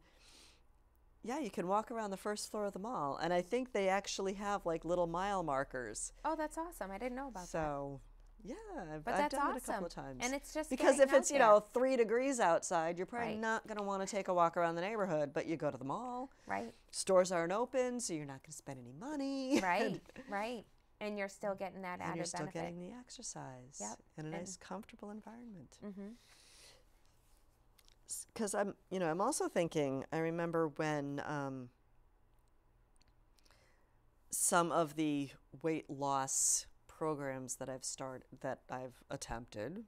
yeah, you can walk around the first floor of the mall. And I think they actually have like little mile markers. Oh, that's awesome. I didn't know about that. So, yeah, I've that's done it a awesome. couple of times. And it's just because if it's, there. 3 degrees outside, you're probably Right. not going to want to take a walk around the neighborhood, but you go to the mall. Right. Stores aren't open, so you're not going to spend any money. Right. Right. And you're still getting that added And you're still benefit. getting the exercise. Yep. In a nice, comfortable environment. Mm-hmm. Because I'm also thinking, I remember when some of the weight loss programs that I've attempted,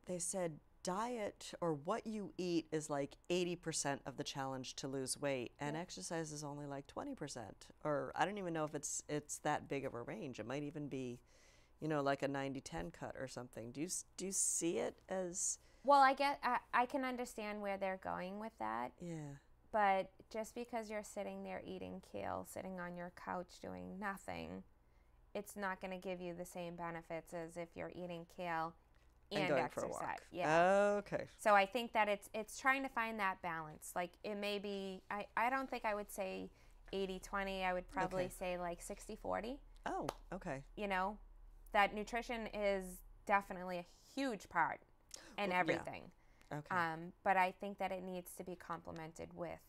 they said diet or what you eat is like 80% of the challenge to lose weight, and exercise is only like 20%. Or I don't even know if it's that big of a range. It might even be, like a 90-10 cut or something. Do you see it as? Well, I can understand where they're going with that. Yeah. But just because you're sitting there eating kale, sitting on your couch doing nothing, it's not going to give you the same benefits as if you're eating kale and going exercise. for a walk. Yeah. Okay. So I think that it's trying to find that balance. Like it may be, I don't think I would say 80-20. I would probably say like 60-40. Oh, okay. That nutrition is definitely a huge part in everything. Yeah. Okay. But I think that it needs to be complemented with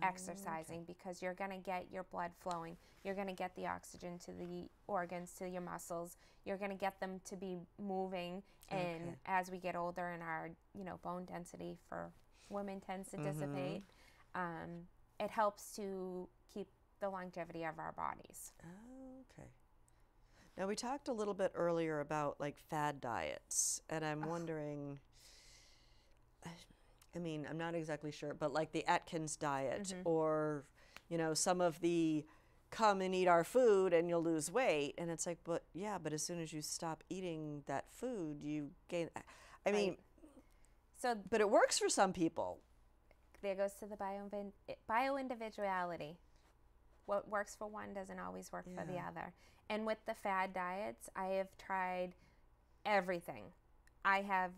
exercising, because you're going to get your blood flowing. You're going to get the oxygen to the organs, to your muscles. You're going to get them to be moving. And as we get older and our, bone density for women tends to dissipate, it helps to keep the longevity of our bodies. Okay. Now, we talked a little bit earlier about like fad diets, and I'm wondering, I'm not exactly sure, but like the Atkins diet or, some of the come and eat our food and you'll lose weight. And it's like, but as soon as you stop eating that food, you gain. But it works for some people. There goes to the bio-individuality. What works for one doesn't always work for the other. And with the fad diets, I have tried everything. I have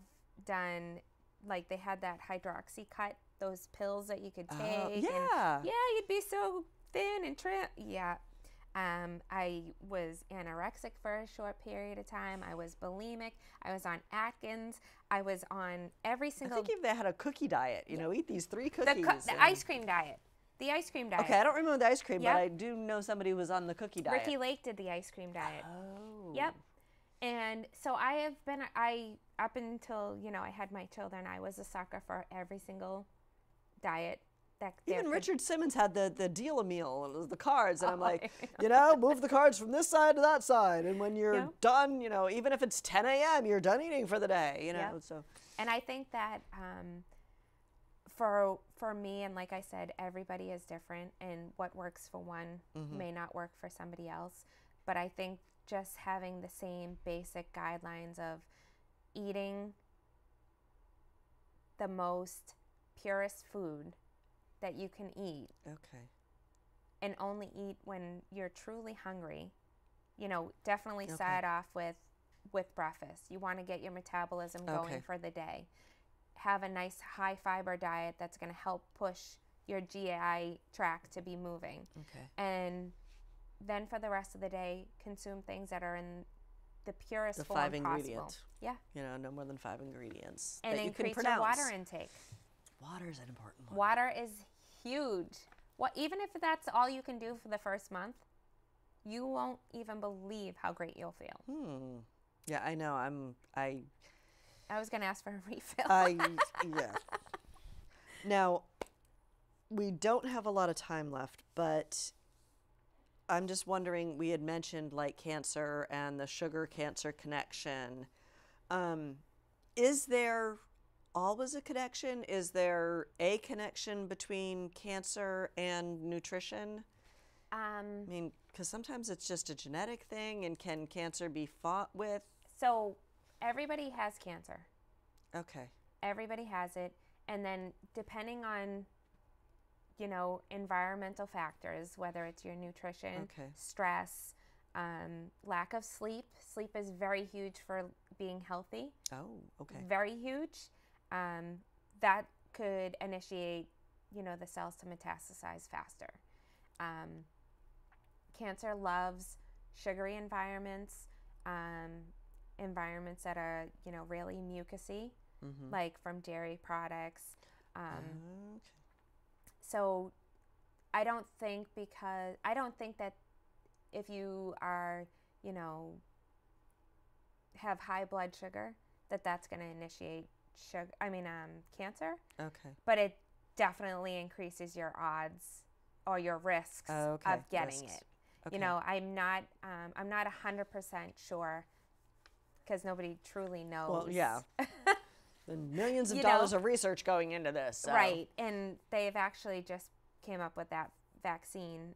done, like they had that hydroxycut, those pills that you could take. Yeah. And you'd be so thin and trim. Yeah. I was anorexic for a short period of time. I was bulimic. I was on Atkins. I was on every single. I think if they had a cookie diet, eat these 3 cookies. The ice cream diet. The ice cream diet. Okay, I don't remember the ice cream, but I do know somebody who was on the cookie diet. Ricky Lake did the ice cream diet. Oh. Yep. And so up until, I had my children, I was a sucker for every single diet. Even Richard Simmons had the deal-a-meal, and it was the cards, and I'm like, move the cards from this side to that side, and when you're done, even if it's 10 a.m., you're done eating for the day, so. And I think that for me, and like I said, everybody is different, and what works for one may not work for somebody else, but I think just having the same basic guidelines of eating the most purest food that you can eat. Okay. And only eat when you're truly hungry. Definitely start off with breakfast. You want to get your metabolism going for the day. Have a nice high fiber diet that's going to help push your GI tract to be moving. Okay. And then for the rest of the day, consume things that are in the purest form possible. 5 ingredients. Yeah. No more than 5 ingredients. And increase your water intake. Water is an important one. Water is huge. Even if that's all you can do for the first month, you won't even believe how great you'll feel. Yeah, I know. I was going to ask for a refill. Yeah. Now, we don't have a lot of time left, but I'm just wondering, we had mentioned like cancer and the sugar-cancer connection. Is there always a connection? Is there a connection between cancer and nutrition? Because sometimes it's just a genetic thing, and can cancer be fought with? So everybody has cancer. Okay. Everybody has it. And then depending on, environmental factors, whether it's your nutrition, stress, lack of sleep. Sleep is very huge for being healthy. Oh, okay. Very huge. That could initiate, the cells to metastasize faster. Cancer loves sugary environments, environments that are, really mucousy, like from dairy products. So I don't think that if you are, have high blood sugar, that's going to initiate cancer. Okay. But it definitely increases your odds or your risks of getting it. Okay. I'm not 100% sure, because nobody truly knows. Well, yeah. And millions of dollars of research going into this. So. Right. And they've actually just came up with that vaccine,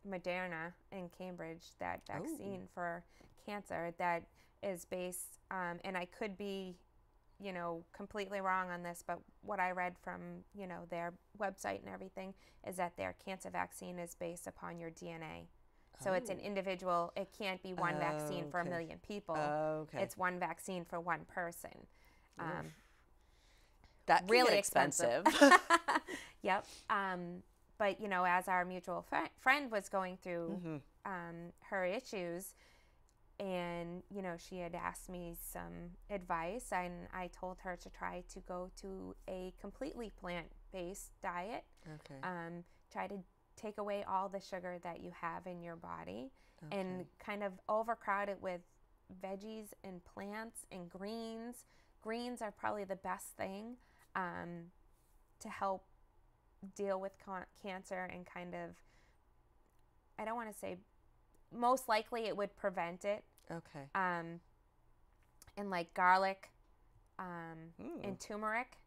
Moderna in Cambridge, that vaccine for cancer that is based, and I could be, completely wrong on this, but what I read from, their website and everything is that their cancer vaccine is based upon your DNA. So it's an individual, it can't be one vaccine for a million people. It's one vaccine for one person. That can really get expensive. Yep. But, as our mutual friend was going through her issues, and, she had asked me some advice, and I told her to try to go to a completely plant-based diet. Okay. Try to take away all the sugar that you have in your body, and kind of overcrowd it with veggies and plants and greens. Greens are probably the best thing to help deal with cancer, and kind of, I don't want to say, most likely it would prevent it. Okay. And like garlic and turmeric.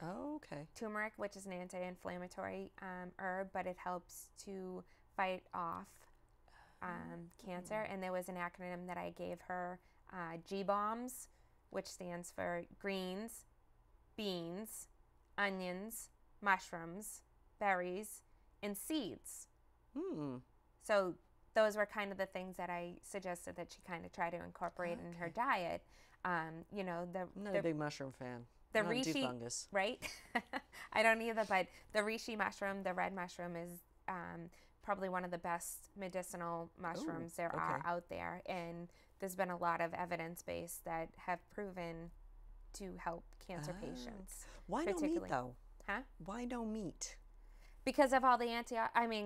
Oh, okay. Turmeric, which is an anti-inflammatory herb, but it helps to fight off cancer. And there was an acronym that I gave her, GBOMS, which stands for greens, beans, onions, mushrooms, berries, and seeds. So those were kind of the things that I suggested that she kind of try to incorporate in her diet. I'm not a big mushroom fan. The I don't do reishi, fungus. right? I don't either, but the reishi mushroom, the red mushroom, is probably one of the best medicinal mushrooms there are out there. And there's been a lot of evidence base that have proven to help cancer patients. Why no meat, though? Huh? Why no meat? Because of all the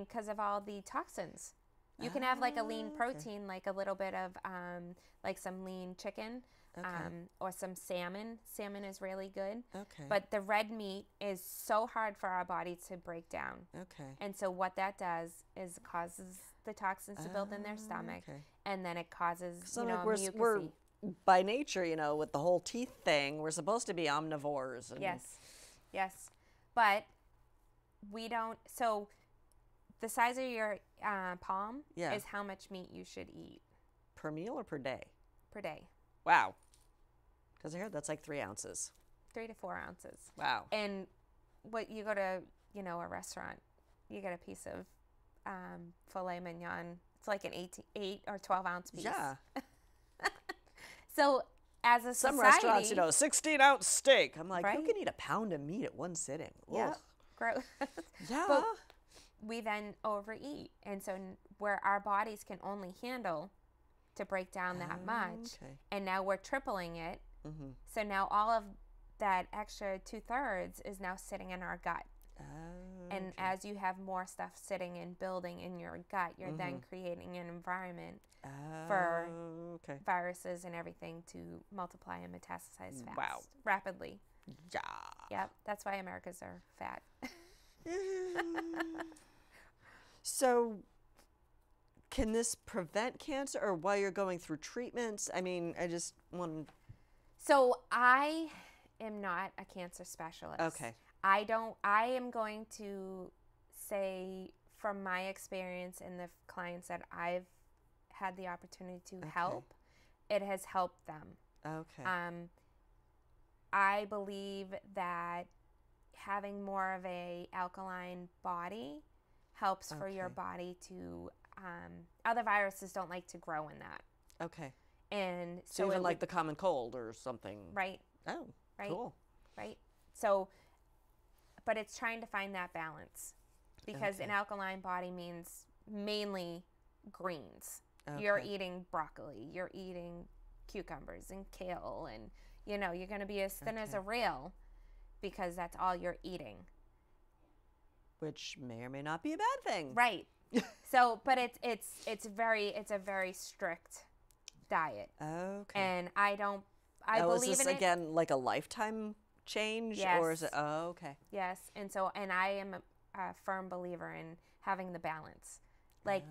because of all the toxins. You can have like a lean protein, like a little bit of like some lean chicken or some salmon. Salmon is really good. Okay. But the red meat is so hard for our body to break down. Okay. And so what that does is it causes the toxins to build in their stomach, and then it causes, So you know, like we're by nature, you know, with the whole teeth thing, we're supposed to be omnivores. And Yes. But we don't. So the size of your palm is how much meat you should eat. Per meal or per day? Per day. Wow. Because I heard that's like 3 ounces. 3 to 4 ounces. Wow. And what you go to, you know, a restaurant, you get a piece of filet mignon. It's like an 8 or 12 ounce piece. Yeah. So as a Some society, restaurants, you know, 16-ounce steak. I'm like, right? who can eat a pound of meat at one sitting? Yeah. Gross. Yeah. But we then overeat. And so where our bodies can only handle to break down that much, and now we're tripling it. Mm-hmm. So now all of that extra 2/3 is now sitting in our gut. And as you have more stuff sitting and building in your gut, you're then creating an environment for viruses and everything to multiply and metastasize rapidly. Yeah. Yep. That's why Americans are fat. So can this prevent cancer, or while you're going through treatments? I mean, I just want. So I am not a cancer specialist. Okay. I am going to say from my experience and the clients that I've had the opportunity to help, it has helped them. Okay. I believe that having more of a alkaline body helps for your body to, other viruses don't like to grow in that. Okay. And so even like the common cold or something. Right. Oh, right. Cool. Right. So, but it's trying to find that balance, because an alkaline body means mainly greens. You're eating broccoli, you're eating cucumbers and kale, and you know, you're going to be as thin as a rail because that's all you're eating. Which may or may not be a bad thing. Right. So, but it's a very strict diet. Okay. And I believe is this in it. Again like a lifetime change? Yes. Or is it okay. Yes. And so, and I am a firm believer in having the balance. Like,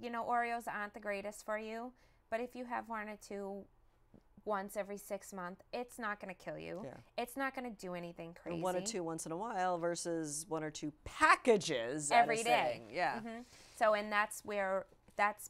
you know, Oreos aren't the greatest for you, but if you have 1 or 2 once every 6 months, it's not going to kill you. Yeah. It's not going to do anything crazy. And 1 or 2 once in a while versus 1 or 2 packages every day. Yeah. So, and that's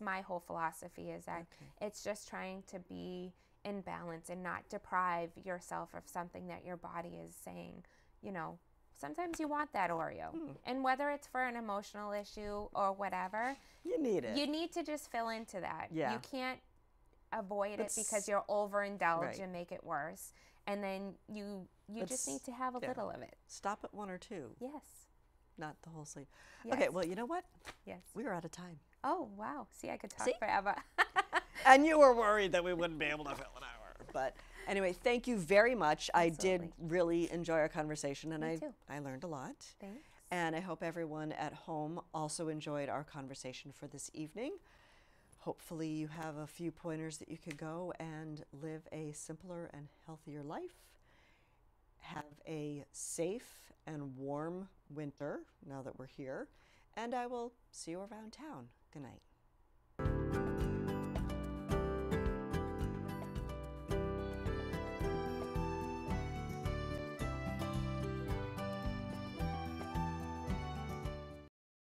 my whole philosophy, is that it's just trying to be in balance and not deprive yourself of something that your body is saying, you know, sometimes you want that Oreo. And whether it's for an emotional issue or whatever, you need it. You need to just fill into that. Yeah. You can't avoid it because you'll overindulge and make it worse. And then you just need to have a little of it. Stop at 1 or 2. Yes. Not the whole sleeve. Yes. Okay, well, you know what? Yes. We are out of time. Oh, wow. See, I could talk forever. And you were worried that we wouldn't be able to fill an hour. But anyway, thank you very much. Absolutely. I did really enjoy our conversation, and I learned a lot. Thanks. And I hope everyone at home also enjoyed our conversation for this evening. Hopefully you have a few pointers that you could go and live a simpler and healthier life. Have a safe and warm winter now that we're here. And I will see you around town. Good night.